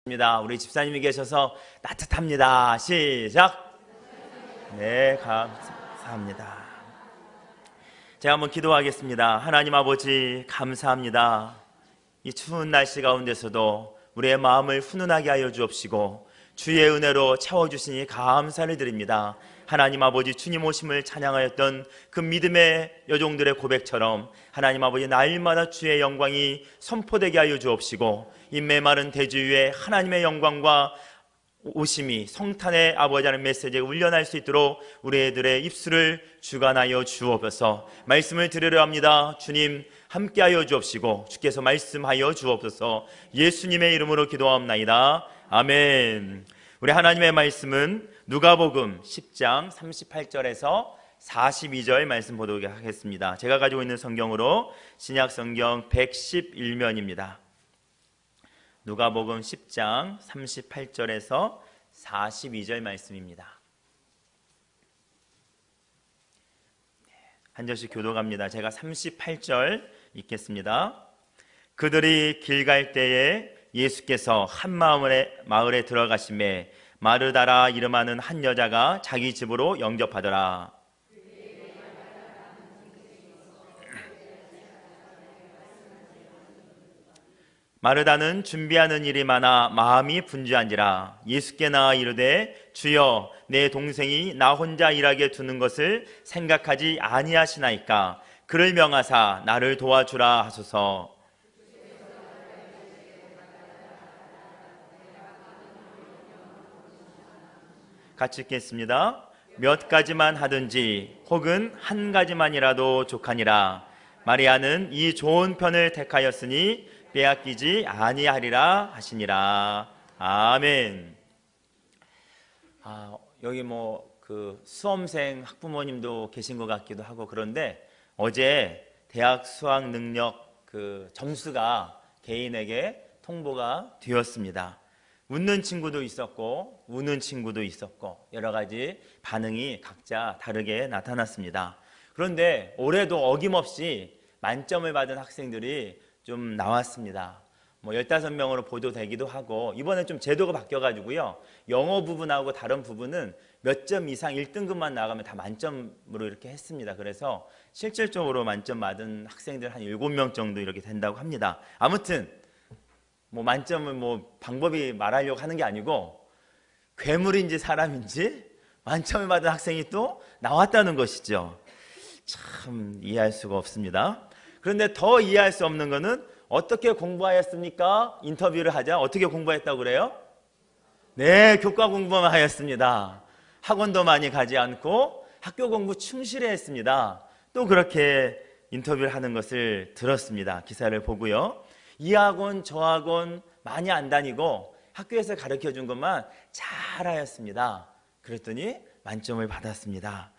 우리 집사님이 계셔서 따뜻합니다. 시작. 네, 감사합니다. 제가 한번 기도하겠습니다. 하나님 아버지 감사합니다. 이 추운 날씨 가운데서도 우리의 마음을 훈훈하게 하여 주옵시고 주의 은혜로 채워주시니 감사를 드립니다. 하나님 아버지, 주님 오심을 찬양하였던 그 믿음의 여종들의 고백처럼 하나님 아버지, 날마다 주의 영광이 선포되게 하여 주옵시고 이 메마른 대지 위에 하나님의 영광과 오심이 성탄의 아버지라는 메시지가 울려날 수 있도록 우리 애들의 입술을 주관하여 주옵소서. 말씀을 들으려 합니다. 주님 함께하여 주옵시고 주께서 말씀하여 주옵소서. 예수님의 이름으로 기도하옵나이다. 아멘. 우리 하나님의 말씀은 누가복음 10장 38절에서 42절 말씀 보도록 하겠습니다. 제가 가지고 있는 성경으로 신약성경 111면입니다. 누가복음 10장 38절에서 42절 말씀입니다. 한 절씩 교독합니다. 제가 38절 읽겠습니다. 그들이 길 갈 때에 예수께서 한 마을에 들어가심에 마르다라 이름하는 한 여자가 자기 집으로 영접하더라. 마르다는 준비하는 일이 많아 마음이 분주한지라 예수께 나아 이르되 주여, 내 동생이 나 혼자 일하게 두는 것을 생각하지 아니하시나이까. 그를 명하사 나를 도와주라 하소서. 같이 읽겠습니다. 몇 가지만 하든지 혹은 한 가지만이라도 족하니라. 마리아는 이 좋은 편을 택하였으니 빼앗기지 아니하리라 하시니라. 아멘. 여기 그 수험생 학부모님도 계신 것 같기도 하고, 그런데 어제 대학 수학 능력 그 점수가 개인에게 통보가 되었습니다. 웃는 친구도 있었고 우는 친구도 있었고 여러 가지 반응이 각자 다르게 나타났습니다. 그런데 올해도 어김없이 만점을 받은 학생들이 좀 나왔습니다. 15명으로 보도되기도 하고, 이번에 좀 제도가 바뀌어가지고요, 영어 부분하고 다른 부분은 몇 점 이상 1등급만 나가면 다 만점으로 이렇게 했습니다. 그래서 실질적으로 만점 받은 학생들 한 7명 정도 이렇게 된다고 합니다. 아무튼 만점은 방법이 말하려고 하는 게 아니고 괴물인지 사람인지 만점을 받은 학생이 또 나왔다는 것이죠. 참 이해할 수가 없습니다. 그런데 더 이해할 수 없는 것은 어떻게 공부하였습니까? 인터뷰를 하자. 어떻게 공부했다고 그래요? 네, 교과 공부만 하였습니다. 학원도 많이 가지 않고 학교 공부 충실히 했습니다. 또 그렇게 인터뷰를 하는 것을 들었습니다. 기사를 보고요. 이 학원 저 학원 많이 안 다니고 학교에서 가르쳐준 것만 잘하였습니다. 그랬더니 만점을 받았습니다.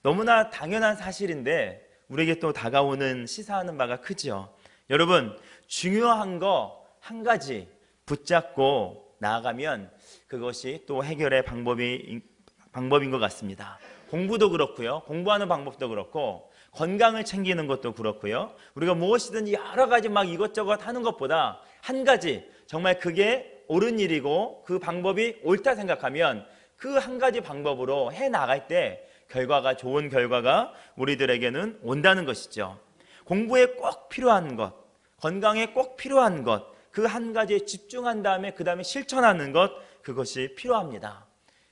너무나 당연한 사실인데 우리에게 또 다가오는 시사하는 바가 크죠. 여러분, 중요한 거 한 가지 붙잡고 나아가면 그것이 또 해결의 방법인 것 같습니다. 공부도 그렇고요, 공부하는 방법도 그렇고 건강을 챙기는 것도 그렇고요, 우리가 무엇이든지 여러 가지 막 이것저것 하는 것보다 한 가지 정말 그게 옳은 일이고 그 방법이 옳다 생각하면 그 한 가지 방법으로 해나갈 때 결과가, 좋은 결과가 우리들에게는 온다는 것이죠. 공부에 꼭 필요한 것, 건강에 꼭 필요한 것, 그 한 가지에 집중한 다음에 그 다음에 실천하는 것, 그것이 필요합니다.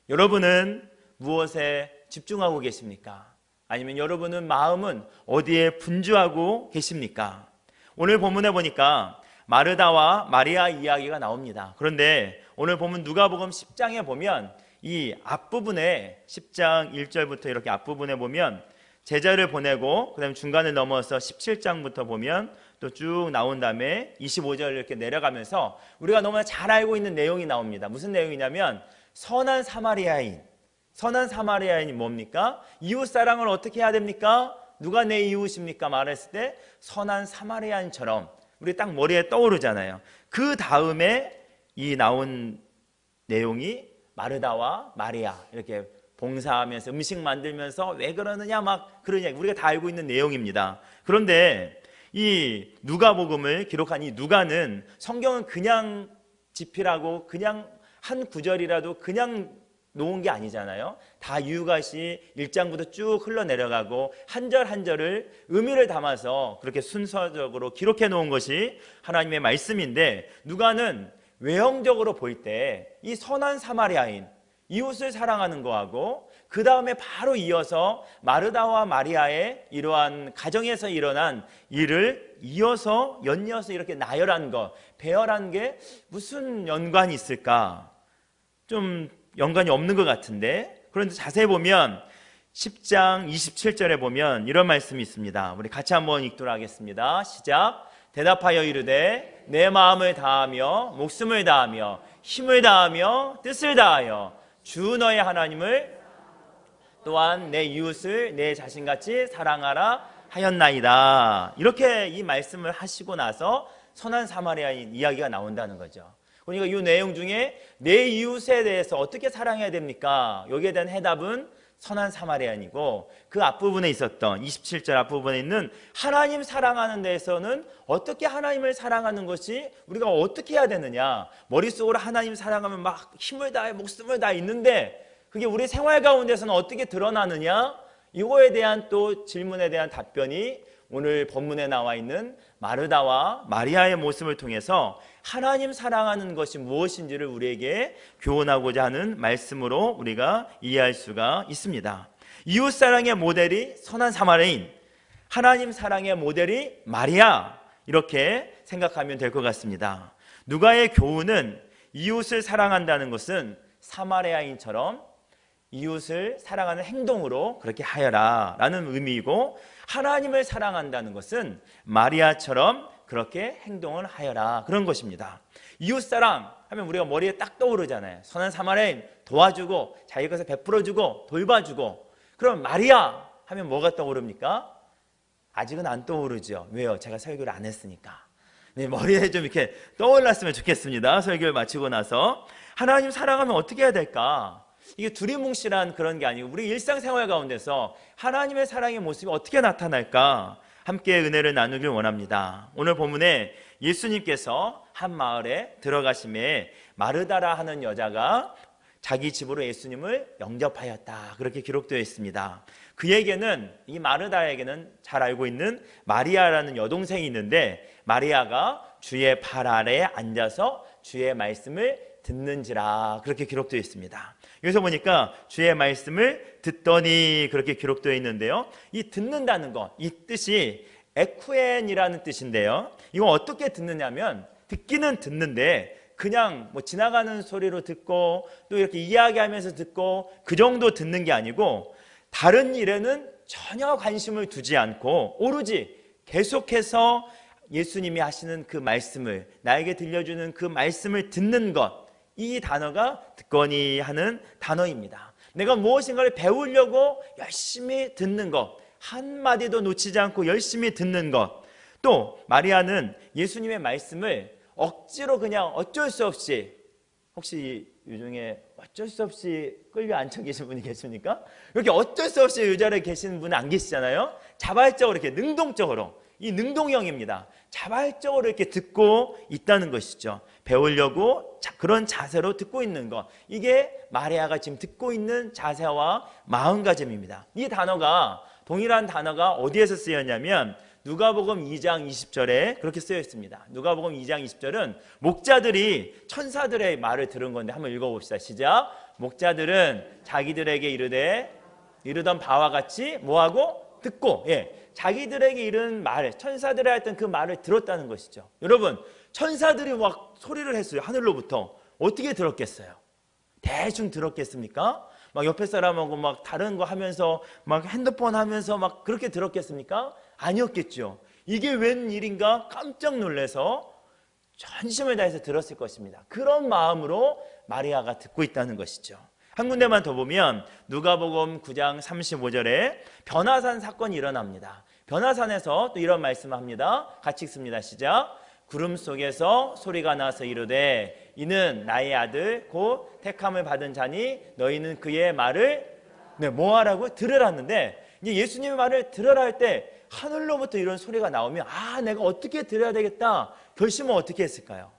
여러분은 무엇에 집중하고 계십니까? 아니면 여러분은 마음은 어디에 분주하고 계십니까? 오늘 본문에 보니까 마르다와 마리아 이야기가 나옵니다. 그런데 오늘 본문 누가복음 10장에 보면 이 앞부분에 10장 1절부터 이렇게 앞부분에 보면 제자를 보내고 그 다음에 중간에 넘어서 17장부터 보면 또 쭉 나온 다음에 25절 이렇게 내려가면서 우리가 너무나 잘 알고 있는 내용이 나옵니다. 무슨 내용이냐면 선한 사마리아인이 뭡니까? 이웃 사랑을 어떻게 해야 됩니까? 누가 내 이웃입니까? 말했을 때 선한 사마리아인처럼 우리 딱 머리에 떠오르잖아요. 그 다음에 이 나온 내용이 마르다와 마리아 이렇게 봉사하면서 음식 만들면서 왜 그러느냐 막 그러냐, 우리가 다 알고 있는 내용입니다. 그런데 이 누가복음을 기록한 이 누가는 성경은 그냥 집필하고 그냥 한 구절이라도 그냥 놓은 게 아니잖아요. 다 유가시 1장부터 쭉 흘러내려가고 한 절 한 절을 의미를 담아서 그렇게 순서적으로 기록해 놓은 것이 하나님의 말씀인데, 누가는 외형적으로 볼 때 이 선한 사마리아인, 이웃을 사랑하는 거하고 그 다음에 바로 이어서 마르다와 마리아의 이러한 가정에서 일어난 일을 이어서 연이어서 이렇게 나열한 것, 배열한 게 무슨 연관이 있을까? 좀 연관이 없는 것 같은데, 그런데 자세히 보면 10장 27절에 보면 이런 말씀이 있습니다. 우리 같이 한번 읽도록 하겠습니다. 시작. 대답하여 이르되 내 마음을 다하며 목숨을 다하며 힘을 다하며 뜻을 다하여 주 너의 하나님을 또한 내 이웃을 내 자신같이 사랑하라 하였나이다. 이렇게 이 말씀을 하시고 나서 선한 사마리아인 이야기가 나온다는 거죠. 그러니까 이 내용 중에 내 이웃에 대해서 어떻게 사랑해야 됩니까? 여기에 대한 해답은 선한 사마리아인이고, 그 앞부분에 있었던 27절 앞부분에 있는 하나님 사랑하는 데에서는 어떻게 하나님을 사랑하는 것이 우리가 어떻게 해야 되느냐, 머릿속으로 하나님 사랑하면 막 힘을 다해 목숨을 다 있는데 그게 우리 생활 가운데서는 어떻게 드러나느냐, 이거에 대한 또 질문에 대한 답변이 오늘 본문에 나와 있는 마르다와 마리아의 모습을 통해서 하나님 사랑하는 것이 무엇인지를 우리에게 교훈하고자 하는 말씀으로 우리가 이해할 수가 있습니다. 이웃사랑의 모델이 선한 사마리아인, 하나님 사랑의 모델이 마리아, 이렇게 생각하면 될 것 같습니다. 누가의 교훈은 이웃을 사랑한다는 것은 사마리아인처럼 이웃을 사랑하는 행동으로 그렇게 하여라 라는 의미이고, 하나님을 사랑한다는 것은 마리아처럼 그렇게 행동을 하여라, 그런 것입니다. 이웃사랑 하면 우리가 머리에 딱 떠오르잖아요. 선한 사마리아인, 도와주고 자기 것을 베풀어주고 돌봐주고. 그럼 마리아 하면 뭐가 떠오릅니까? 아직은 안 떠오르죠. 왜요? 제가 설교를 안 했으니까. 네, 머리에 좀 이렇게 떠올랐으면 좋겠습니다. 설교를 마치고 나서 하나님 사랑하면 어떻게 해야 될까? 이게 두리뭉실한 그런 게 아니고 우리 일상생활 가운데서 하나님의 사랑의 모습이 어떻게 나타날까? 함께 은혜를 나누길 원합니다. 오늘 본문에 예수님께서 한 마을에 들어가심에 마르다라 하는 여자가 자기 집으로 예수님을 영접하였다, 그렇게 기록되어 있습니다. 그에게는, 이 마르다에게는 잘 알고 있는 마리아라는 여동생이 있는데, 마리아가 주의 발 아래에 앉아서 주의 말씀을 듣는지라, 그렇게 기록되어 있습니다. 여기서 보니까 주의 말씀을 듣더니, 그렇게 기록되어 있는데요, 이 듣는다는 것, 이 뜻이 에쿠엔이라는 뜻인데요, 이거 어떻게 듣느냐면, 듣기는 듣는데 그냥 뭐 지나가는 소리로 듣고 또 이렇게 이야기하면서 듣고 그 정도 듣는 게 아니고, 다른 일에는 전혀 관심을 두지 않고 오로지 계속해서 예수님이 하시는 그 말씀을, 나에게 들려주는 그 말씀을 듣는 것, 이 단어가 듣거니 하는 단어입니다. 내가 무엇인가를 배우려고 열심히 듣는 것, 한마디도 놓치지 않고 열심히 듣는 것. 또 마리아는 예수님의 말씀을 억지로 그냥 어쩔 수 없이, 혹시 이 중에 어쩔 수 없이 끌려 앉혀 계신 분이 계십니까? 이렇게 어쩔 수 없이 이 자리에 계시는 분은 안 계시잖아요. 자발적으로, 이렇게 능동적으로, 이 능동형입니다. 자발적으로 이렇게 듣고 있다는 것이죠. 배우려고 그런 자세로 듣고 있는 것, 이게 마리아가 지금 듣고 있는 자세와 마음가짐입니다. 이 단어가, 동일한 단어가 어디에서 쓰였냐면 누가복음 2장 20절에 그렇게 쓰여 있습니다. 누가복음 2장 20절은 목자들이 천사들의 말을 들은 건데, 한번 읽어봅시다. 시작. 목자들은 자기들에게 이르던 바와 같이 뭐하고? 듣고, 자기들에게 이른 말, 천사들이 했던 그 말을 들었다는 것이죠. 여러분, 천사들이 막 소리를 했어요. 하늘로부터. 어떻게 들었겠어요? 대충 들었겠습니까? 막 옆에 사람하고 막 다른 거 하면서 막 핸드폰 하면서 막 그렇게 들었겠습니까? 아니었겠죠. 이게 웬일인가 깜짝 놀라서 전심을 다해서 들었을 것입니다. 그런 마음으로 마리아가 듣고 있다는 것이죠. 한 군데만 더 보면 누가복음 9장 35절에 변화산 사건이 일어납니다. 변화산에서 또 이런 말씀을 합니다. 같이 읽습니다. 시작. 구름 속에서 소리가 나서 이르되 이는 나의 아들 곧 택함을 받은 자니 너희는 그의 말을 뭐하라고? 들으라는데, 이제 예수님의 말을 들으라 할 때 하늘로부터 이런 소리가 나오면, 내가 어떻게 들어야 되겠다 결심을 어떻게 했을까요?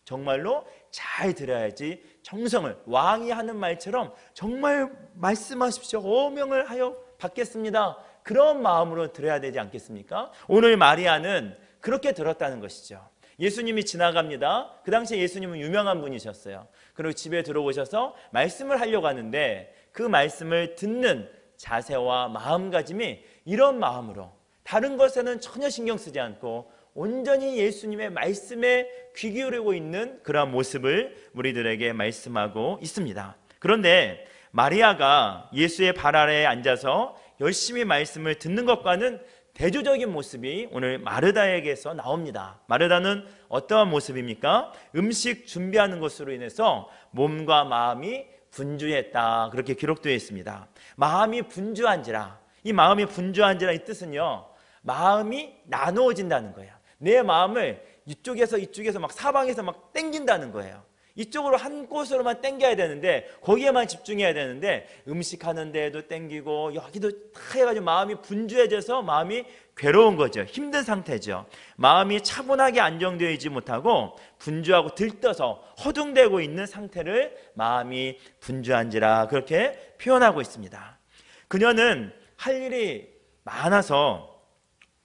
정말로 잘 들어야지 정성을, 왕이 하는 말처럼 정말 말씀하십시오, 어명을 하여 받겠습니다, 그런 마음으로 들어야 되지 않겠습니까? 오늘 마리아는 그렇게 들었다는 것이죠. 예수님이 지나갑니다. 그 당시에 예수님은 유명한 분이셨어요. 그리고 집에 들어오셔서 말씀을 하려고 하는데 그 말씀을 듣는 자세와 마음가짐이 이런 마음으로 다른 것에는 전혀 신경 쓰지 않고 온전히 예수님의 말씀에 귀 기울이고 있는 그러한 모습을 우리들에게 말씀하고 있습니다. 그런데 마리아가 예수의 발 아래에 앉아서 열심히 말씀을 듣는 것과는 대조적인 모습이 오늘 마르다에게서 나옵니다. 마르다는 어떠한 모습입니까? 음식 준비하는 것으로 인해서 몸과 마음이 분주했다, 그렇게 기록되어 있습니다. 마음이 분주한지라, 이 마음이 분주한지라 이 뜻은요, 마음이 나누어진다는 거예요. 내 마음을 이쪽에서 막 사방에서 막 땡긴다는 거예요. 이쪽으로 한 곳으로만 땡겨야 되는데, 거기에만 집중해야 되는데 음식하는 데에도 땡기고 여기도 다 해가지고 마음이 분주해져서 마음이 괴로운 거죠. 힘든 상태죠. 마음이 차분하게 안정되어 있지 못하고 분주하고 들떠서 허둥대고 있는 상태를 마음이 분주한지라 그렇게 표현하고 있습니다. 그녀는 할 일이 많아서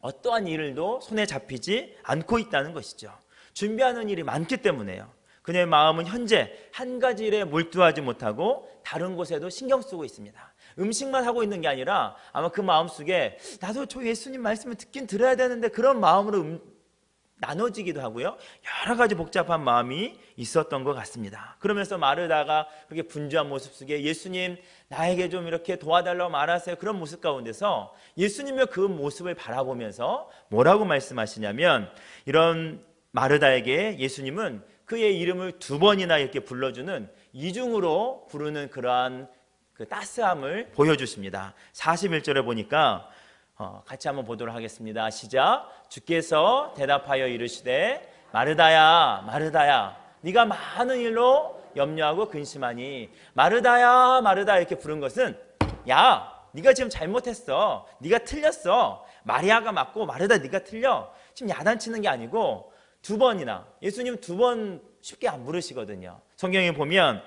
어떠한 일도 손에 잡히지 않고 있다는 것이죠. 준비하는 일이 많기 때문에요. 그녀의 마음은 현재 한 가지 일에 몰두하지 못하고 다른 곳에도 신경 쓰고 있습니다. 음식만 하고 있는 게 아니라 아마 그 마음속에 나도 저 예수님 말씀을 듣긴 들어야 되는데 그런 마음으로 나눠지기도 하고요. 여러 가지 복잡한 마음이 있었던 것 같습니다. 그러면서 마르다가 그렇게 분주한 모습 속에 예수님 나에게 좀 이렇게 도와달라고 말하세요, 그런 모습 가운데서 예수님의 그 모습을 바라보면서 뭐라고 말씀하시냐면, 이런 마르다에게 예수님은 그의 이름을 2번이나 이렇게 불러주는 이중으로 부르는 그러한 그 따스함을 보여주십니다. 41절에 보니까 같이 한번 보도록 하겠습니다. 시작. 주께서 대답하여 이르시되 마르다야 마르다야 네가 많은 일로 염려하고 근심하니. 마르다야 마르다 이렇게 부른 것은, 야 네가 지금 잘못했어, 네가 틀렸어, 마리아가 맞고 마르다 네가 틀려, 지금 야단치는 게 아니고 2번이나, 예수님 2번 쉽게 안 부르시거든요. 성경에 보면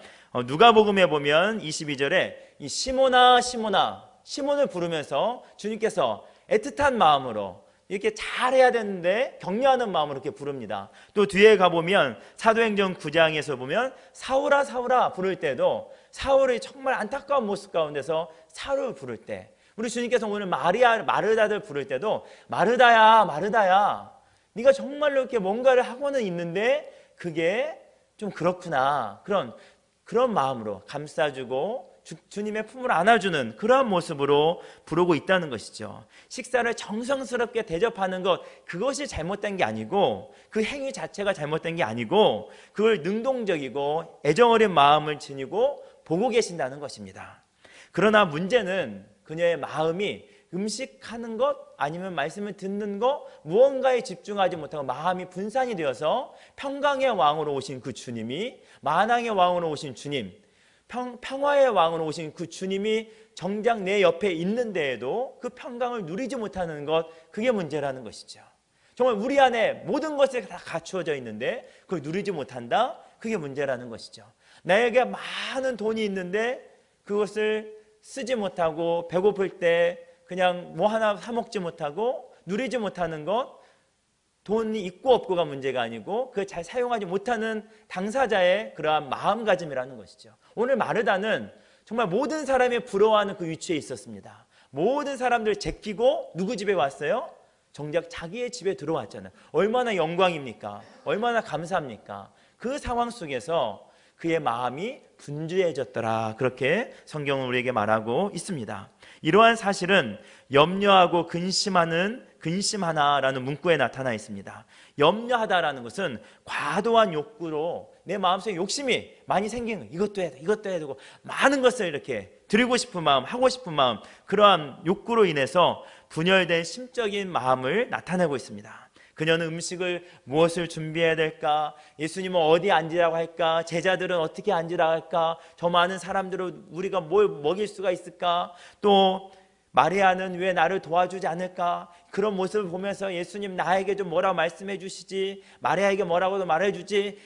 누가복음에 보면 22절에 이 시몬아 시몬아, 시몬을 부르면서 주님께서 애틋한 마음으로 이렇게 잘해야 되는데 격려하는 마음으로 이렇게 부릅니다. 또 뒤에 가보면 사도행전 9장에서 보면 사울아 사울아 부를 때도 사울의 정말 안타까운 모습 가운데서 사울을 부를 때, 우리 주님께서 오늘 마르다들 부를 때도 마르다야 마르다야 네가 정말로 이렇게 뭔가를 하고는 있는데 그게 좀 그렇구나, 그런 마음으로 감싸주고 주님의 품을 안아주는 그러한 모습으로 부르고 있다는 것이죠. 식사를 정성스럽게 대접하는 것, 그것이 잘못된 게 아니고, 그 행위 자체가 잘못된 게 아니고, 그걸 능동적이고 애정어린 마음을 지니고 보고 계신다는 것입니다. 그러나 문제는 그녀의 마음이 음식하는 것 아니면 말씀을 듣는 것, 무언가에 집중하지 못하고 마음이 분산이 되어서 평강의 왕으로 오신 그 주님이, 만왕의 왕으로 오신 주님, 평화의 왕으로 오신 그 주님이 정작 내 옆에 있는 데에도 그 평강을 누리지 못하는 것, 그게 문제라는 것이죠. 정말 우리 안에 모든 것이 다 갖추어져 있는데 그걸 누리지 못한다, 그게 문제라는 것이죠. 나에게 많은 돈이 있는데 그것을 쓰지 못하고 배고플 때 그냥 뭐 하나 사 먹지 못하고 누리지 못하는 것, 돈이 있고 없고가 문제가 아니고 그걸 잘 사용하지 못하는 당사자의 그러한 마음가짐이라는 것이죠. 오늘 마르다는 정말 모든 사람이 부러워하는 그 위치에 있었습니다. 모든 사람들 제끼고 누구 집에 왔어요? 정작 자기의 집에 들어왔잖아요. 얼마나 영광입니까? 얼마나 감사합니까? 그 상황 속에서 그의 마음이 분주해졌더라, 그렇게 성경은 우리에게 말하고 있습니다. 이러한 사실은 염려하고 근심하나라는 문구에 나타나 있습니다. 염려하다라는 것은 과도한 욕구로 내 마음속에 욕심이 많이 생긴 거예요. 이것도 해야 돼, 이것도 해야 되고 많은 것을 이렇게 드리고 싶은 마음, 하고 싶은 마음, 그러한 욕구로 인해서 분열된 심적인 마음을 나타내고 있습니다. 그녀는 음식을 무엇을 준비해야 될까? 예수님은 어디 앉으라고 할까? 제자들은 어떻게 앉으라고 할까? 저 많은 사람들을 우리가 뭘 먹일 수가 있을까? 또 마리아는 왜 나를 도와주지 않을까? 그런 모습을 보면서 예수님 나에게 좀 뭐라고 말씀해 주시지, 마리아에게 뭐라고도 말해 주지,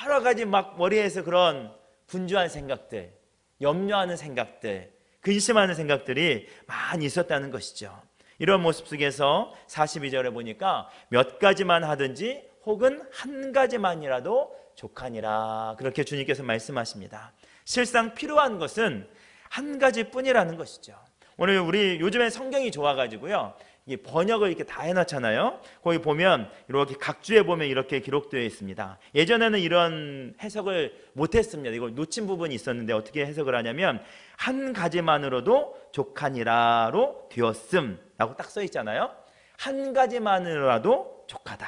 여러 가지 막 머리에서 그런 분주한 생각들, 염려하는 생각들, 근심하는 생각들이 많이 있었다는 것이죠. 이런 모습 속에서 42절에 보니까 몇 가지만 하든지 혹은 한 가지만이라도 족하니라, 그렇게 주님께서 말씀하십니다. 실상 필요한 것은 한 가지뿐이라는 것이죠. 오늘 우리 요즘에 성경이 좋아가지고요, 이 번역을 이렇게 다 해놨잖아요. 거기 보면 이렇게 각주에 보면 이렇게 기록되어 있습니다. 예전에는 이런 해석을 못했습니다. 이걸 놓친 부분이 있었는데 어떻게 해석을 하냐면 한 가지만으로도 족하니라로 되었음라고 딱 써 있잖아요. 한 가지만으로라도 족하다,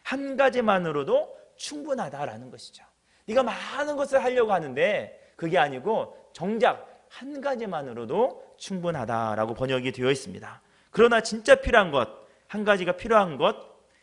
한 가지만으로도 충분하다라는 것이죠. 네가 많은 것을 하려고 하는데 그게 아니고 정작 한 가지만으로도 충분하다라고 번역이 되어 있습니다. 그러나 진짜 필요한 것, 한 가지가 필요한 것,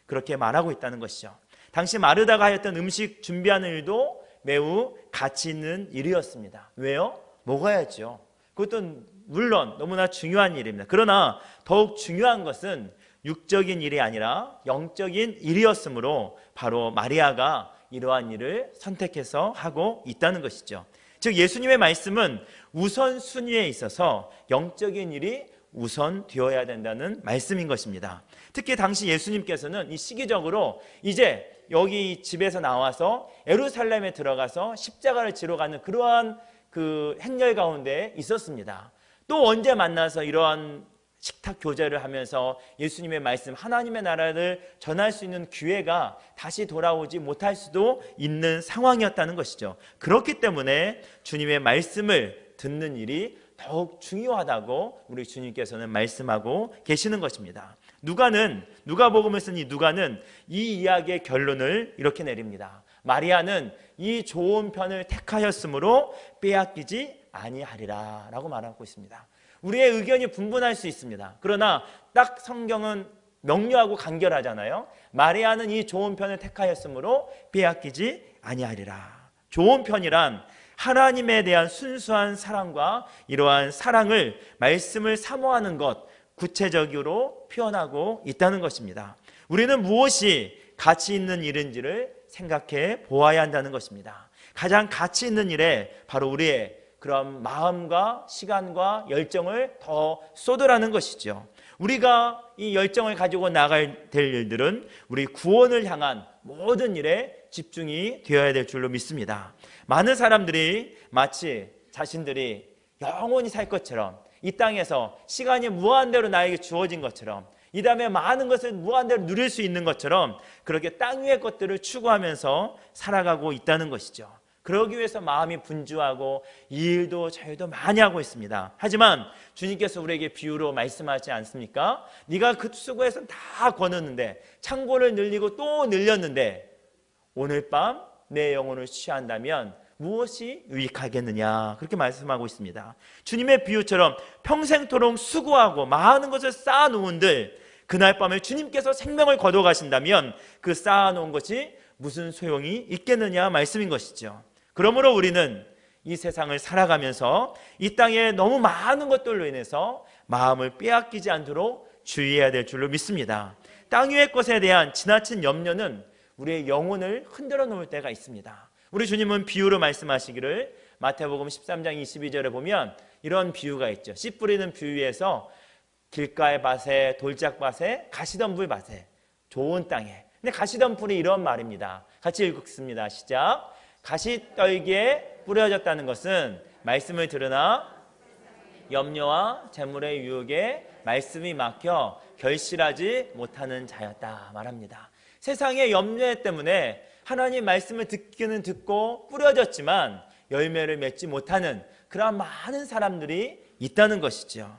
그렇게 말하고 있다는 것이죠. 당시 마르다가 하였던 음식 준비하는 일도 매우 가치 있는 일이었습니다. 왜요? 먹어야죠. 그것도 물론 너무나 중요한 일입니다. 그러나 더욱 중요한 것은 육적인 일이 아니라 영적인 일이었으므로 바로 마리아가 이러한 일을 선택해서 하고 있다는 것이죠. 즉 예수님의 말씀은 우선순위에 있어서 영적인 일이 우선 되어야 된다는 말씀인 것입니다. 특히 당시 예수님께서는 이 시기적으로 이제 여기 집에서 나와서 예루살렘에 들어가서 십자가를 지러 가는 그러한 그 행렬 가운데 있었습니다. 또 언제 만나서 이러한 식탁 교제를 하면서 예수님의 말씀, 하나님의 나라를 전할 수 있는 기회가 다시 돌아오지 못할 수도 있는 상황이었다는 것이죠. 그렇기 때문에 주님의 말씀을 듣는 일이 더욱 중요하다고 우리 주님께서는 말씀하고 계시는 것입니다. 누가복음을 쓴 이 누가는 이 이야기의 결론을 이렇게 내립니다. 마리아는 이 좋은 편을 택하였으므로 빼앗기지 아니하리라 라고 말하고 있습니다. 우리의 의견이 분분할 수 있습니다. 그러나 딱 성경은 명료하고 간결하잖아요. 마리아는 이 좋은 편을 택하였으므로 빼앗기지 아니하리라. 좋은 편이란 하나님에 대한 순수한 사랑과 이러한 사랑을, 말씀을 사모하는 것, 구체적으로 표현하고 있다는 것입니다. 우리는 무엇이 가치 있는 일인지를 생각해 보아야 한다는 것입니다. 가장 가치 있는 일에 바로 우리의 그런 마음과 시간과 열정을 더 쏟으라는 것이죠. 우리가 이 열정을 가지고 나갈 될 일들은 우리 구원을 향한 모든 일에 집중이 되어야 될 줄로 믿습니다. 많은 사람들이 마치 자신들이 영원히 살 것처럼, 이 땅에서 시간이 무한대로 나에게 주어진 것처럼, 이 다음에 많은 것을 무한대로 누릴 수 있는 것처럼 그렇게 땅 위의 것들을 추구하면서 살아가고 있다는 것이죠. 그러기 위해서 마음이 분주하고 이 일도 저 일도 많이 하고 있습니다. 하지만 주님께서 우리에게 비유로 말씀하지 않습니까? 네가 그 수고해서 다 거뒀는데, 창고를 늘리고 또 늘렸는데 오늘 밤 내 영혼을 취한다면 무엇이 유익하겠느냐, 그렇게 말씀하고 있습니다. 주님의 비유처럼 평생토록 수고하고 많은 것을 쌓아놓은들 그날 밤에 주님께서 생명을 거둬가신다면 그 쌓아놓은 것이 무슨 소용이 있겠느냐 말씀인 것이죠. 그러므로 우리는 이 세상을 살아가면서 이 땅에 너무 많은 것들로 인해서 마음을 빼앗기지 않도록 주의해야 될 줄로 믿습니다. 땅 위의 것에 대한 지나친 염려는 우리의 영혼을 흔들어 놓을 때가 있습니다. 우리 주님은 비유로 말씀하시기를 마태복음 13장 22절에 보면 이런 비유가 있죠. 씨 뿌리는 비유에서 길가의 밭에, 돌짝밭에, 가시덤불 밭에, 좋은 땅에. 근데 가시덤불이 이런 말입니다. 같이 읽겠습니다. 시작. 가시떨기에 뿌려졌다는 것은 말씀을 들으나 염려와 재물의 유혹에 말씀이 막혀 결실하지 못하는 자였다 말합니다. 세상의 염려 때문에 하나님 말씀을 듣기는 듣고 뿌려졌지만 열매를 맺지 못하는 그러한 많은 사람들이 있다는 것이죠.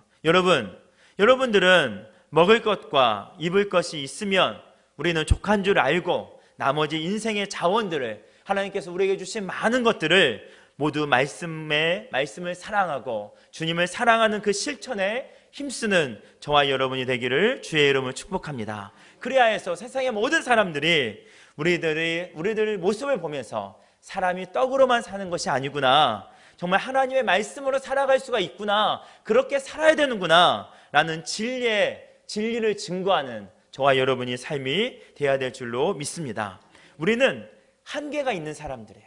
여러분들은 먹을 것과 입을 것이 있으면 우리는 족한 줄 알고 나머지 인생의 자원들을, 하나님께서 우리에게 주신 많은 것들을 모두 말씀을 사랑하고 주님을 사랑하는 그 실천에 힘쓰는 저와 여러분이 되기를 주의 이름으로 축복합니다. 그래야 해서 세상의 모든 사람들이 우리들의 모습을 보면서 사람이 떡으로만 사는 것이 아니구나, 정말 하나님의 말씀으로 살아갈 수가 있구나, 그렇게 살아야 되는구나 라는 진리를 증거하는 저와 여러분이 삶이 되어야 될 줄로 믿습니다. 우리는 한계가 있는 사람들이에요.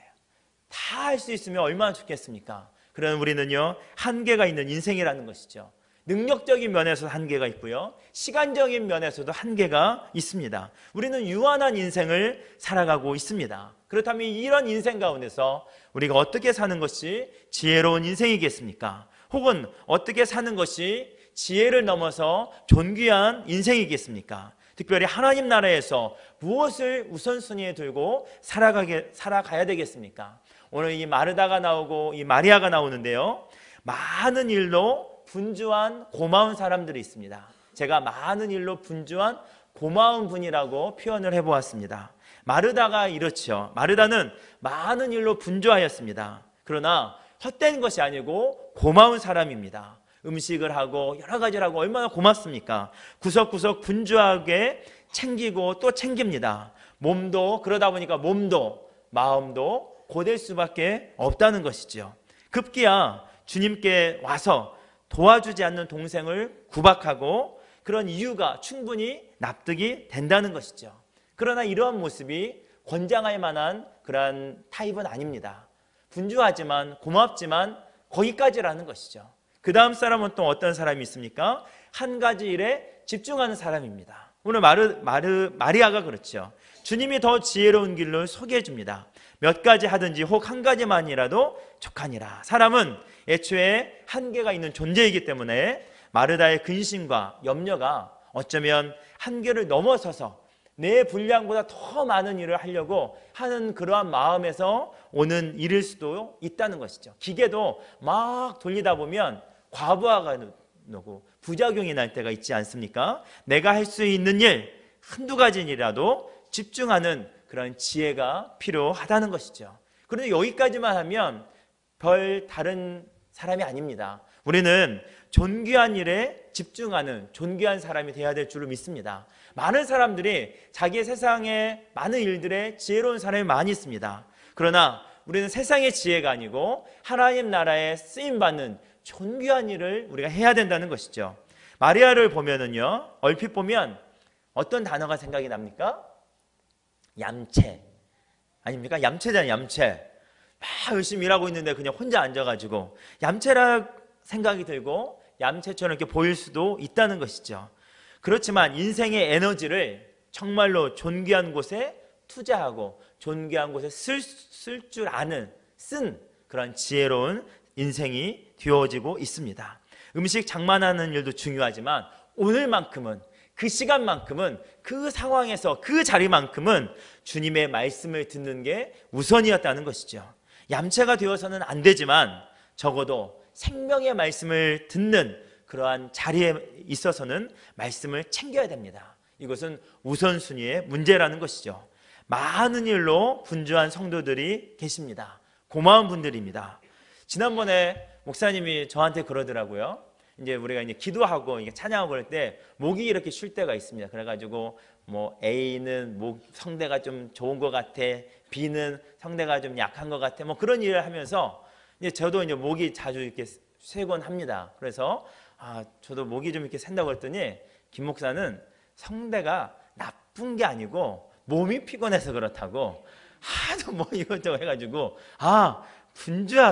다 할 수 있으면 얼마나 좋겠습니까? 그러나 우리는요, 한계가 있는 인생이라는 것이죠. 능력적인 면에서도 한계가 있고요, 시간적인 면에서도 한계가 있습니다. 우리는 유한한 인생을 살아가고 있습니다. 그렇다면 이런 인생 가운데서 우리가 어떻게 사는 것이 지혜로운 인생이겠습니까? 혹은 어떻게 사는 것이 지혜를 넘어서 존귀한 인생이겠습니까? 특별히 하나님 나라에서 무엇을 우선순위에 두고 살아가야 되겠습니까? 오늘 이 마르다가 나오고 이 마리아가 나오는데요, 많은 일로 분주한 고마운 사람들이 있습니다. 제가 많은 일로 분주한 고마운 분이라고 표현을 해보았습니다. 마르다가 이렇죠. 마르다는 많은 일로 분주하였습니다. 그러나 헛된 것이 아니고 고마운 사람입니다. 음식을 하고 여러 가지를 하고 얼마나 고맙습니까? 구석구석 분주하게 챙기고 또 챙깁니다. 몸도 그러다 보니까 몸도 마음도 고될 수밖에 없다는 것이죠. 급기야 주님께 와서 도와주지 않는 동생을 구박하고 그런 이유가 충분히 납득이 된다는 것이죠. 그러나 이러한 모습이 권장할 만한 그러한 타입은 아닙니다. 분주하지만 고맙지만 거기까지라는 것이죠. 그 다음 사람은 또 어떤 사람이 있습니까? 한 가지 일에 집중하는 사람입니다. 오늘 마리아가 그렇죠. 주님이 더 지혜로운 길을 소개해 줍니다. 몇 가지 하든지 혹 한 가지만이라도 족하니라. 사람은 애초에 한계가 있는 존재이기 때문에 마르다의 근심과 염려가 어쩌면 한계를 넘어서서 내 분량보다 더 많은 일을 하려고 하는 그러한 마음에서 오는 일일 수도 있다는 것이죠. 기계도 막 돌리다 보면 과부하가 나고 부작용이 날 때가 있지 않습니까? 내가 할 수 있는 일 한두 가지라도 집중하는 그런 지혜가 필요하다는 것이죠. 그런데 여기까지만 하면 별 다른 사람이 아닙니다. 우리는 존귀한 일에 집중하는 존귀한 사람이 되어야 될 줄로 믿습니다. 많은 사람들이 자기 세상에 많은 일들에 지혜로운 사람이 많이 있습니다. 그러나 우리는 세상의 지혜가 아니고 하나님 나라에 쓰임받는 존귀한 일을 우리가 해야 된다는 것이죠. 마리아를 보면은요, 얼핏 보면 어떤 단어가 생각이 납니까? 얌체 아닙니까? 얌체잖아요. 얌체. 막 열심히 일하고 있는데 그냥 혼자 앉아가지고 얌체라 생각이 들고 얌체처럼 이렇게 보일 수도 있다는 것이죠. 그렇지만 인생의 에너지를 정말로 존귀한 곳에 투자하고 존귀한 곳에 쓸 줄 아는 쓴 그런 지혜로운 인생이 되어지고 있습니다. 음식 장만하는 일도 중요하지만 오늘만큼은 그 시간만큼은 그 상황에서 그 자리만큼은 주님의 말씀을 듣는 게 우선이었다는 것이죠. 얌체가 되어서는 안 되지만 적어도 생명의 말씀을 듣는 그러한 자리에 있어서는 말씀을 챙겨야 됩니다. 이것은 우선순위의 문제라는 것이죠. 많은 일로 분주한 성도들이 계십니다. 고마운 분들입니다. 지난번에 목사님이 저한테 그러더라고요. 이제 우리가 이제 기도하고 이게 찬양하고 그럴 때 목이 이렇게 쉴 때가 있습니다. 그래가지고 뭐 A는 목 성대가 좀 좋은 것 같아, B는 성대가 좀 약한 것 같아, 뭐 그런 일을 하면서 이제 저도 이제 목이 자주 이렇게 쇠곤 합니다. 그래서 저도 목이 좀 이렇게 샌다고 했더니 김 목사는 성대가 나쁜 게 아니고 몸이 피곤해서 그렇다고 하도 뭐 이것저것 해가지고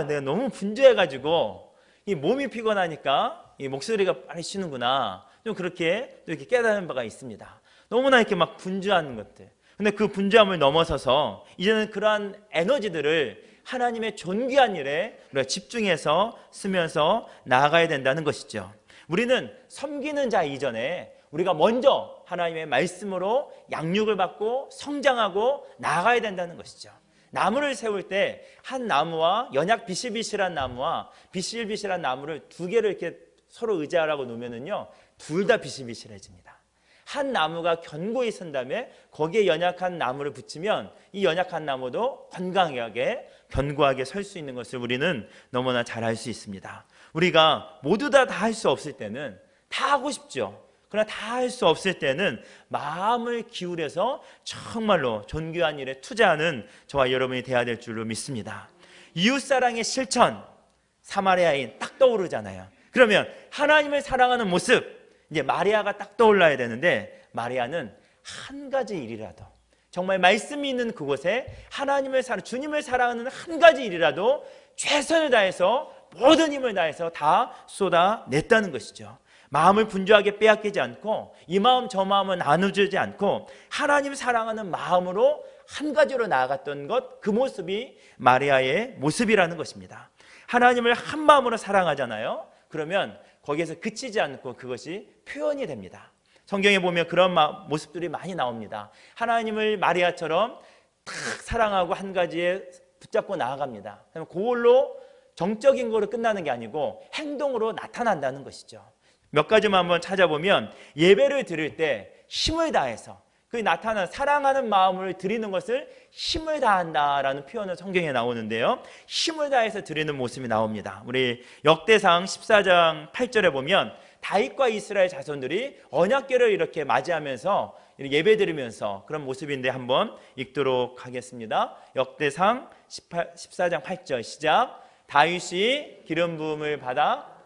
내가 너무 분주해가지고 이 몸이 피곤하니까 이 목소리가 빨리 쉬는구나, 좀 그렇게 또 이렇게 깨달은 바가 있습니다. 너무나 이렇게 막 분주한 것들. 근데 그 분주함을 넘어서서 이제는 그러한 에너지들을 하나님의 존귀한 일에 우리가 집중해서 쓰면서 나아가야 된다는 것이죠. 우리는 섬기는 자 이전에 우리가 먼저 하나님의 말씀으로 양육을 받고 성장하고 나아가야 된다는 것이죠. 나무를 세울 때 한 나무와 연약 비실비실한 나무와 비실비실한 나무를 두 개를 이렇게 서로 의지하라고 놓으면은요, 둘 다 비실비실해집니다. 한 나무가 견고히 선 다음에 거기에 연약한 나무를 붙이면 이 연약한 나무도 건강하게 견고하게 설 수 있는 것을 우리는 너무나 잘 알 수 있습니다. 우리가 모두 다 할 수 없을 때는 다 하고 싶죠. 그러나 다 할 수 없을 때는 마음을 기울여서 정말로 존귀한 일에 투자하는 저와 여러분이 되어야 될 줄로 믿습니다. 이웃사랑의 실천, 사마리아인 딱 떠오르잖아요. 그러면 하나님을 사랑하는 모습, 이제 마리아가 딱 떠올라야 되는데 마리아는 한 가지 일이라도 정말 말씀이 있는 그곳에 주님을 사랑하는 한 가지 일이라도 최선을 다해서 모든 힘을 다해서 다 쏟아냈다는 것이죠. 마음을 분주하게 빼앗기지 않고 이 마음 저 마음을 나눠주지 않고 하나님 사랑하는 마음으로 한 가지로 나아갔던 것, 그 모습이 마리아의 모습이라는 것입니다. 하나님을 한 마음으로 사랑하잖아요. 그러면 거기에서 그치지 않고 그것이 표현이 됩니다. 성경에 보면 그런 모습들이 많이 나옵니다. 하나님을 마리아처럼 탁 사랑하고 한 가지에 붙잡고 나아갑니다. 그걸로 정적인 거로 끝나는 게 아니고 행동으로 나타난다는 것이죠. 몇 가지만 한번 찾아보면 예배를 드릴 때 힘을 다해서 그 나타난 사랑하는 마음을 드리는 것을 힘을 다한다라는 표현은 성경에 나오는데요. 힘을 다해서 드리는 모습이 나옵니다. 우리 역대상 14장 8절에 보면 다윗과 이스라엘 자손들이 언약궤를 이렇게 맞이하면서 예배 드리면서 그런 모습인데 한번 읽도록 하겠습니다. 역대상 14장 8절 시작. 다윗이 기름 부음을 받아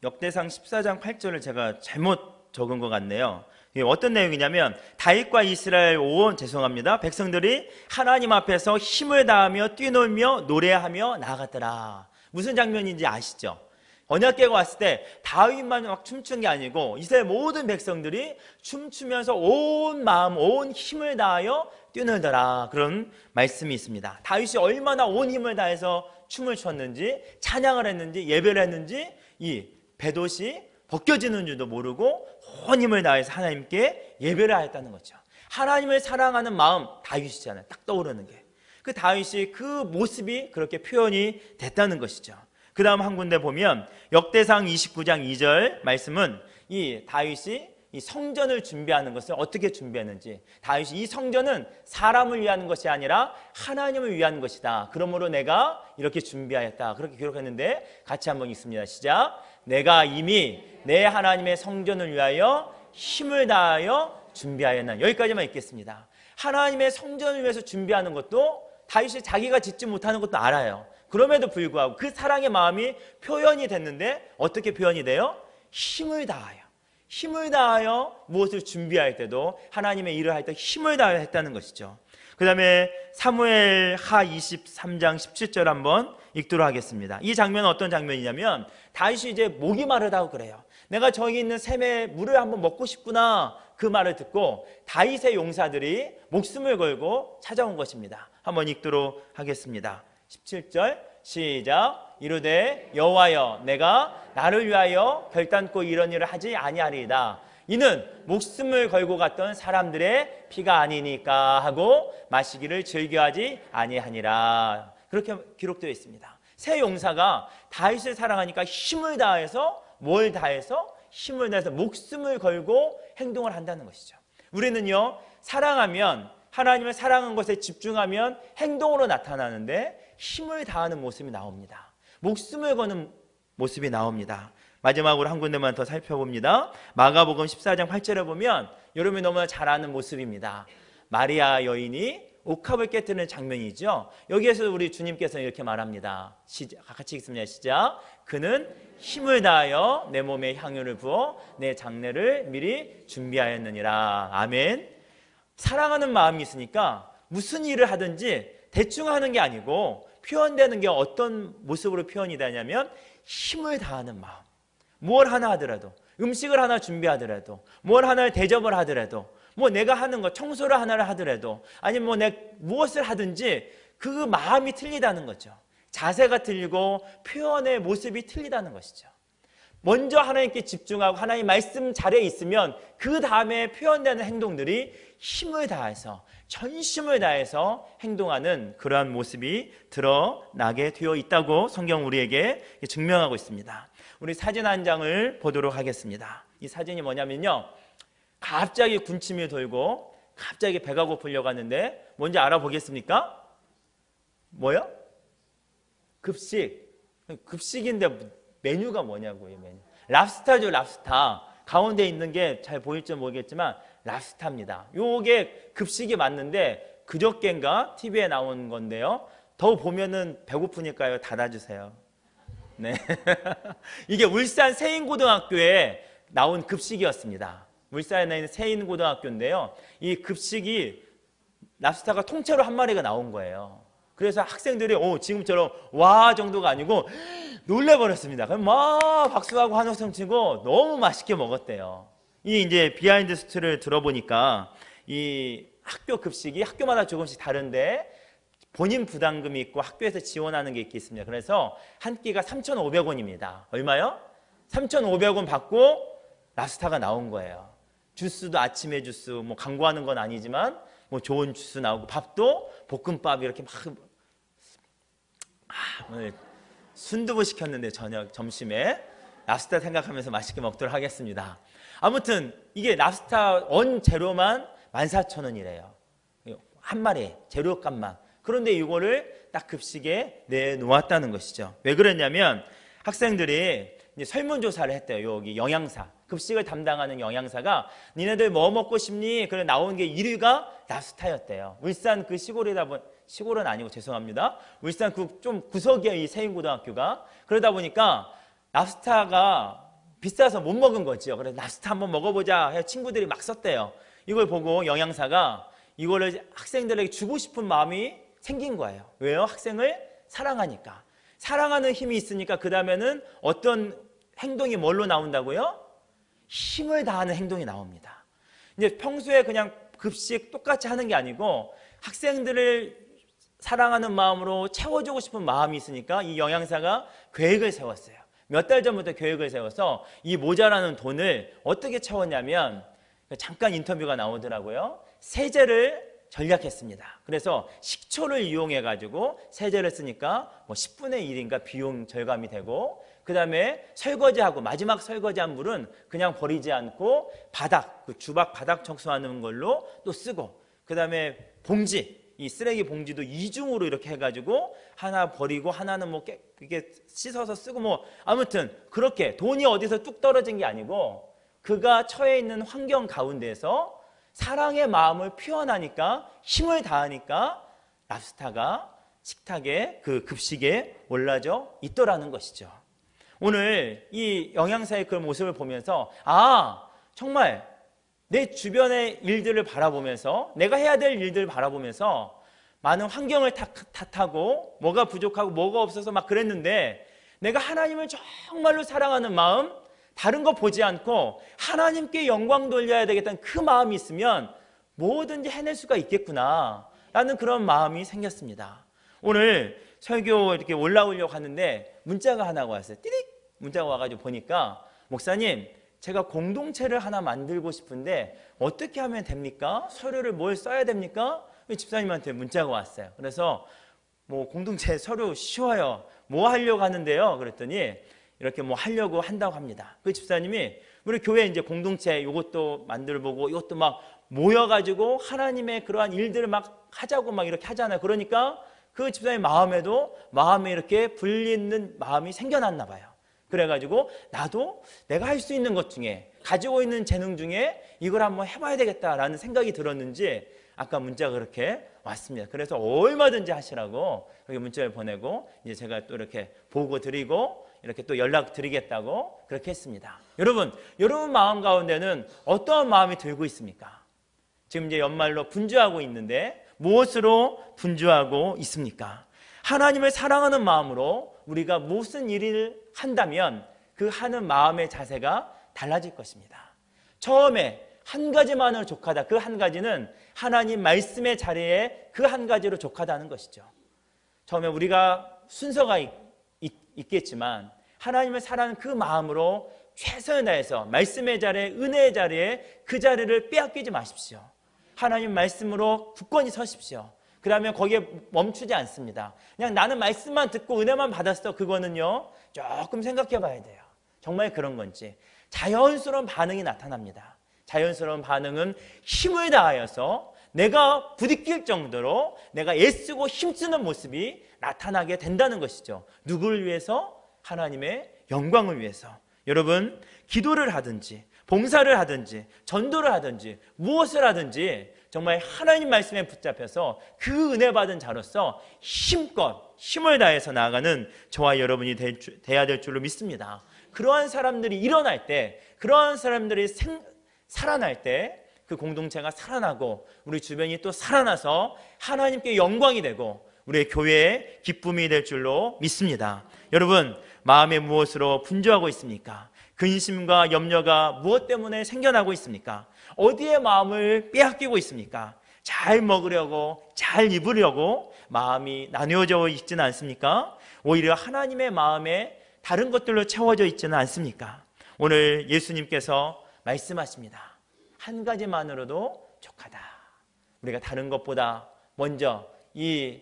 역대상 14장 8절을 제가 잘못 적은 것 같네요. 이게 어떤 내용이냐면 다윗과 이스라엘 온 백성들이 하나님 앞에서 힘을 다하며 뛰놀며 노래하며 나아갔더라. 무슨 장면인지 아시죠? 언약궤가 왔을 때 다윗만 막 춤춘 게 아니고 이스라엘 모든 백성들이 춤추면서 온 마음, 온 힘을 다하여 뛰놀더라. 그런 말씀이 있습니다. 다윗이 얼마나 온 힘을 다해서 춤을 췄는지, 찬양을 했는지, 예배를 했는지 이 배옷이 벗겨지는 줄도 모르고 온 힘을 다해서 하나님께 예배를 하였다는 거죠. 하나님을 사랑하는 마음, 다윗이잖아요. 딱 떠오르는 게. 그 다윗이 그 모습이 그렇게 표현이 됐다는 것이죠. 그 다음 한 군데 보면 역대상 29장 2절 말씀은 이 다윗이 이 성전을 준비하는 것을 어떻게 준비했는지, 다윗이 이 성전은 사람을 위한 것이 아니라 하나님을 위한 것이다. 그러므로 내가 이렇게 준비하였다. 그렇게 기록했는데 같이 한번 읽습니다. 시작. 내가 이미 내 하나님의 성전을 위하여 힘을 다하여 준비하였나. 여기까지만 읽겠습니다. 하나님의 성전을 위해서 준비하는 것도 다윗이 자기가 짓지 못하는 것도 알아요. 그럼에도 불구하고 그 사랑의 마음이 표현이 됐는데 어떻게 표현이 돼요? 힘을 다하여 무엇을 준비할 때도 하나님의 일을 할 때 힘을 다하여 했다는 것이죠. 그 다음에 사무엘 하 23장 17절 한번 읽도록 하겠습니다. 이 장면은 어떤 장면이냐면 다윗이 이제 목이 마르다고 그래요. 내가 저기 있는 샘에 물을 한번 먹고 싶구나. 그 말을 듣고 다윗의 용사들이 목숨을 걸고 찾아온 것입니다. 한번 읽도록 하겠습니다. 17절 시작. 이르되 여호와여 내가 나를 위하여 결단코 이런 일을 하지 아니하리이다. 이는 목숨을 걸고 갔던 사람들의 피가 아니니까 하고 마시기를 즐겨하지 아니하니라. 그렇게 기록되어 있습니다. 세 용사가 다윗을 사랑하니까 힘을 다해서 뭘 다해서? 힘을 다해서 목숨을 걸고 행동을 한다는 것이죠. 우리는요 사랑하면 하나님을 사랑한 것에 집중하면 행동으로 나타나는데 힘을 다하는 모습이 나옵니다. 목숨을 거는 모습이 나옵니다. 마지막으로 한 군데만 더 살펴봅니다. 마가복음 14장 8절에 보면 여러분이 너무나 잘 아는 모습입니다. 마리아 여인이 옥합을 깨뜨리는 장면이죠. 여기에서 우리 주님께서 이렇게 말합니다. 같이 읽습니다. 시작. 그는 힘을 다하여 내 몸에 향유를 부어 내 장례를 미리 준비하였느니라. 아멘. 사랑하는 마음이 있으니까 무슨 일을 하든지 대충 하는 게 아니고 표현되는 게 어떤 모습으로 표현이 되냐면 힘을 다하는 마음. 뭘 하나 하더라도, 음식을 하나 준비하더라도, 뭘 하나를 대접을 하더라도, 뭐 내가 하는 거 청소를 하나를 하더라도, 아니면 뭐 무엇을 하든지 그 마음이 틀리다는 거죠. 자세가 틀리고 표현의 모습이 틀리다는 것이죠. 먼저 하나님께 집중하고 하나님 말씀 자리에 있으면 그 다음에 표현되는 행동들이 힘을 다해서 전심을 다해서 행동하는 그러한 모습이 드러나게 되어 있다고 성경 우리에게 증명하고 있습니다. 우리 사진 한 장을 보도록 하겠습니다. 이 사진이 뭐냐면요, 갑자기 군침이 돌고 갑자기 배가 고프려고 하는데 뭔지 알아보겠습니까? 뭐요? 급식인데 메뉴가 뭐냐고요. 메뉴. 랍스타죠. 랍스타. 가운데 있는 게 잘 보일지 모르겠지만 랍스타입니다. 요게 급식이 맞는데 그저께인가 TV에 나온 건데요. 더 보면은 배고프니까요. 닫아주세요. 네. 이게 울산 세인고등학교에 나온 급식이었습니다. 울산에 있는 세인고등학교인데요. 이 급식이 랍스타가 통째로 한 마리가 나온 거예요. 그래서 학생들이 지금처럼 와 정도가 아니고 놀래버렸습니다. 그럼 막 박수하고 한옥성 치고 너무 맛있게 먹었대요. 이 이제 비하인드 스토리를 들어보니까 이 학교 급식이 학교마다 조금씩 다른데 본인 부담금이 있고 학교에서 지원하는 게 있겠습니다. 그래서 한 끼가 3,500원입니다. 얼마요? 3,500원 받고 랍스타가 나온 거예요. 주스도 아침에 주스, 뭐 광고하는 건 아니지만 뭐 좋은 주스 나오고 밥도 볶음밥 이렇게 막 오늘 순두부 시켰는데 저녁 점심에 랍스타 생각하면서 맛있게 먹도록 하겠습니다. 아무튼 이게 랍스타 원 재료만 14,000원이래요. 한 마리 재료값만. 그런데 이거를 딱 급식에 내놓았다는 것이죠. 왜 그랬냐면 학생들이 이제 설문조사를 했대요. 여기 영양사, 급식을 담당하는 영양사가 니네들 뭐 먹고 싶니? 그래 나온 게 1위가 랍스타였대요. 울산 그 시골이다 보니 시골은 아니고 죄송합니다. 울산 그 좀 구석이에요. 이 세인고등학교가. 그러다 보니까 랍스타가 비싸서 못 먹은 거죠. 그래서 랍스타 한번 먹어보자 해서 친구들이 막 썼대요. 이걸 보고 영양사가 이거를 학생들에게 주고 싶은 마음이 생긴 거예요. 왜요? 학생을 사랑하니까. 사랑하는 힘이 있으니까 그 다음에는 어떤 행동이 뭘로 나온다고요? 힘을 다하는 행동이 나옵니다. 이제 평소에 그냥 급식 똑같이 하는 게 아니고 학생들을 사랑하는 마음으로 채워주고 싶은 마음이 있으니까 이 영양사가 계획을 세웠어요. 몇 달 전부터 계획을 세워서 이 모자라는 돈을 어떻게 채웠냐면 잠깐 인터뷰가 나오더라고요. 세제를 전략했습니다. 그래서 식초를 이용해 가지고 세제를 쓰니까 뭐 10분의 1인가 비용 절감이 되고 그 다음에 설거지하고 마지막 설거지한 물은 그냥 버리지 않고 바닥, 그 주방 바닥 청소하는 걸로 또 쓰고 그 다음에 봉지, 이 쓰레기 봉지도 이중으로 이렇게 해가지고 하나 버리고 하나는 뭐 이게 씻어서 쓰고 뭐 아무튼 그렇게 돈이 어디서 뚝 떨어진 게 아니고 그가 처해 있는 환경 가운데서 사랑의 마음을 표현하니까 힘을 다하니까 랍스타가 식탁에 그 급식에 올라져 있더라는 것이죠. 오늘 이 영양사의 그 모습을 보면서 정말 내 주변의 일들을 바라보면서 내가 해야 될 일들을 바라보면서 많은 환경을 탓하고 뭐가 부족하고 뭐가 없어서 막 그랬는데 내가 하나님을 정말로 사랑하는 마음 다른 거 보지 않고 하나님께 영광 돌려야 되겠다는 그 마음이 있으면 뭐든지 해낼 수가 있겠구나 라는 그런 마음이 생겼습니다. 오늘 설교 이렇게 올라오려고 하는데 문자가 하나 왔어요. 띠릭 문자가 와가지고 보니까 목사님 제가 공동체를 하나 만들고 싶은데 어떻게 하면 됩니까? 서류를 뭘 써야 됩니까? 집사님한테 문자가 왔어요. 그래서 뭐 공동체 서류 쉬워요. 뭐 하려고 하는데요? 그랬더니 이렇게 뭐 하려고 한다고 합니다. 그 집사님이 우리 교회 이제 공동체 이것도 만들어보고 이것도 막 모여가지고 하나님의 그러한 일들을 막 하자고 막 이렇게 하잖아요. 그러니까 그 집사님 마음에 이렇게 불리는 마음이 생겨났나 봐요. 그래가지고 나도 내가 할 수 있는 것 중에 가지고 있는 재능 중에 이걸 한번 해봐야 되겠다라는 생각이 들었는지 아까 문자가 그렇게 왔습니다. 그래서 얼마든지 하시라고 그렇게 문자를 보내고 이제 제가 또 이렇게 보고 드리고 이렇게 또 연락 드리겠다고 그렇게 했습니다. 여러분 마음 가운데는 어떠한 마음이 들고 있습니까? 지금 이제 연말로 분주하고 있는데 무엇으로 분주하고 있습니까? 하나님을 사랑하는 마음으로 우리가 무슨 일을 한다면 그 하는 마음의 자세가 달라질 것입니다. 처음에 한 가지만으로 족하다. 그 한 가지는 하나님 말씀의 자리에 그 한 가지로 족하다는 것이죠. 처음에 우리가 순서가 있겠지만 하나님을 사랑하는 그 마음으로 최선을 다해서 말씀의 자리에 은혜의 자리에 그 자리를 빼앗기지 마십시오. 하나님 말씀으로 굳건히 서십시오. 그러면 거기에 멈추지 않습니다. 그냥 나는 말씀만 듣고 은혜만 받았어. 그거는요 조금 생각해 봐야 돼요. 정말 그런 건지. 자연스러운 반응이 나타납니다. 자연스러운 반응은 힘을 다하여서 내가 부딪힐 정도로 내가 애쓰고 힘쓰는 모습이 나타나게 된다는 것이죠. 누구를 위해서? 하나님의 영광을 위해서. 여러분 기도를 하든지 봉사를 하든지 전도를 하든지 무엇을 하든지 정말 하나님 말씀에 붙잡혀서 그 은혜 받은 자로서 힘껏 힘을 다해서 나아가는 저와 여러분이 돼야 될 줄로 믿습니다. 그러한 사람들이 일어날 때, 그러한 사람들이 살아날 때 그 공동체가 살아나고 우리 주변이 또 살아나서 하나님께 영광이 되고 우리의 교회의 기쁨이 될 줄로 믿습니다. 여러분, 마음에 무엇으로 분주하고 있습니까? 근심과 염려가 무엇 때문에 생겨나고 있습니까? 어디에 마음을 빼앗기고 있습니까? 잘 먹으려고, 잘 입으려고 마음이 나뉘어져 있지는 않습니까? 오히려 하나님의 마음에 다른 것들로 채워져 있지는 않습니까? 오늘 예수님께서 말씀하십니다. 한 가지만으로도 족하다. 우리가 다른 것보다 먼저 이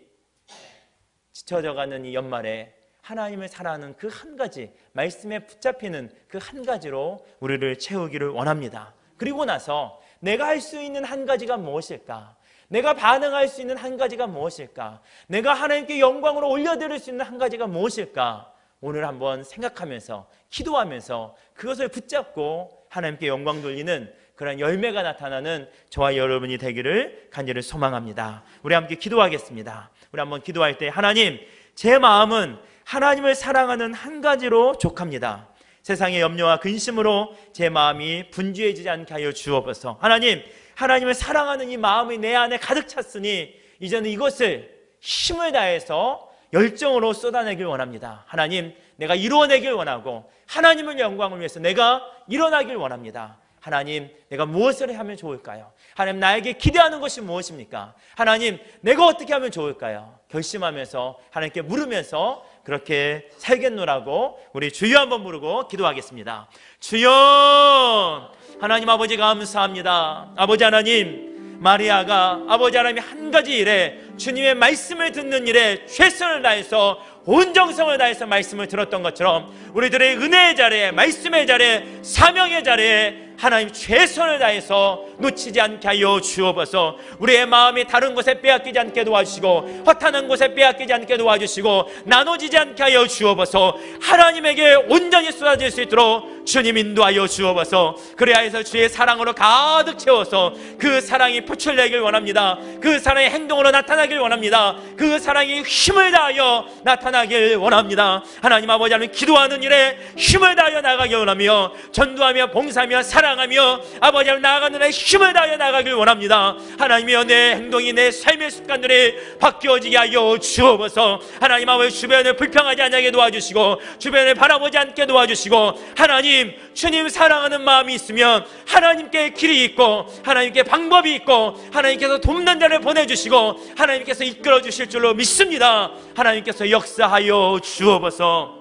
지쳐져가는 이 연말에 하나님을 사랑하는 그 한 가지, 말씀에 붙잡히는 그 한 가지로 우리를 채우기를 원합니다. 그리고 나서 내가 할 수 있는 한 가지가 무엇일까? 내가 반응할 수 있는 한 가지가 무엇일까? 내가 하나님께 영광으로 올려드릴 수 있는 한 가지가 무엇일까? 오늘 한번 생각하면서 기도하면서 그것을 붙잡고 하나님께 영광 돌리는 그런 열매가 나타나는 저와 여러분이 되기를 간절히 소망합니다. 우리 함께 기도하겠습니다. 우리 한번 기도할 때 하나님, 제 마음은 하나님을 사랑하는 한 가지로 족합니다. 세상의 염려와 근심으로 제 마음이 분주해지지 않게 하여 주옵소서. 하나님, 하나님을 사랑하는 이 마음이 내 안에 가득 찼으니 이제는 이것을 힘을 다해서 열정으로 쏟아내길 원합니다. 하나님, 내가 이루어내길 원하고 하나님을 영광을 위해서 내가 일어나길 원합니다. 하나님, 내가 무엇을 하면 좋을까요? 하나님, 나에게 기대하는 것이 무엇입니까? 하나님, 내가 어떻게 하면 좋을까요? 결심하면서 하나님께 물으면서 그렇게 살겠노라고 우리 주여 한번 부르고 기도하겠습니다. 주여, 하나님 아버지 감사합니다. 아버지 하나님, 마리아가 아버지 하나님이 한 가지 일에, 주님의 말씀을 듣는 일에 최선을 다해서 온 정성을 다해서 말씀을 들었던 것처럼 우리들의 은혜의 자리에, 말씀의 자리에, 사명의 자리에 하나님 최선을 다해서 놓치지 않게 하여 주옵소서. 우리의 마음이 다른 곳에 빼앗기지 않게 도와주시고 허탄한 곳에 빼앗기지 않게 도와주시고 나눠지지 않게 하여 주옵소서. 하나님에게 온전히 쏟아질 수 있도록 주님 인도하여 주옵소서. 그래야 해서 주의 사랑으로 가득 채워서 그 사랑이 표출되길 원합니다. 그 사랑의 행동으로 나타나길 원합니다. 그 사랑이 힘을 다하여 나타나길 원합니다. 하나님 아버지, 하나님 기도하는 일에 힘을 다하여 나가길 원하며 전도하며 봉사하며 사랑하며 아버지 하나님 나아가는 데 힘을 다하여 나가길 원합니다. 하나님이여, 내 행동이, 내 삶의 습관들이 바뀌어지게 하여 주옵소서. 하나님 아버지, 주변을 불평하지 않게 도와주시고 주변을 바라보지 않게 도와주시고 하나님, 주님 사랑하는 마음이 있으면 하나님께 길이 있고 하나님께 방법이 있고 하나님께서 돕는 자를 보내주시고 하나님께서 이끌어 주실 줄로 믿습니다. 하나님께서 역사하여 주옵소서.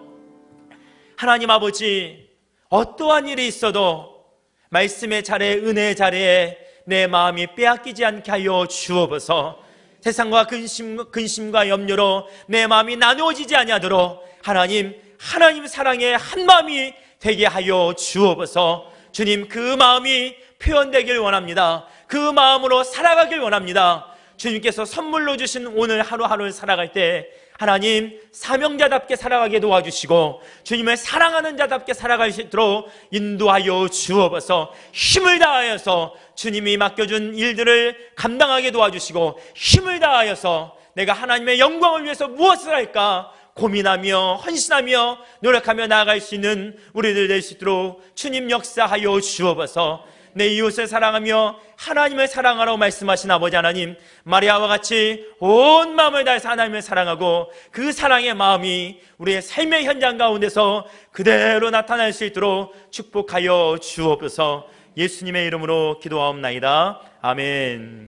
하나님 아버지, 어떠한 일이 있어도 말씀의 자리에, 은혜의 자리에 내 마음이 빼앗기지 않게 하여 주옵소서. 세상과 근심과 염려로 내 마음이 나누어지지 아니하도록 하나님 사랑의 한 마음이 되게 하여 주옵소서. 주님, 그 마음이 표현되길 원합니다. 그 마음으로 살아가길 원합니다. 주님께서 선물로 주신 오늘 하루하루를 살아갈 때 하나님, 사명자답게 살아가게 도와주시고 주님을 사랑하는 자답게 살아갈 수 있도록 인도하여 주옵소서. 힘을 다하여서 주님이 맡겨준 일들을 감당하게 도와주시고 힘을 다하여서 내가 하나님의 영광을 위해서 무엇을 할까 고민하며 헌신하며 노력하며 나아갈 수 있는 우리들 될 수 있도록 주님 역사하여 주옵소서. 내 이웃을 사랑하며 하나님을 사랑하라고 말씀하신 아버지 하나님, 마리아와 같이 온 마음을 다해서 하나님을 사랑하고 그 사랑의 마음이 우리의 삶의 현장 가운데서 그대로 나타날 수 있도록 축복하여 주옵소서. 예수님의 이름으로 기도하옵나이다. 아멘.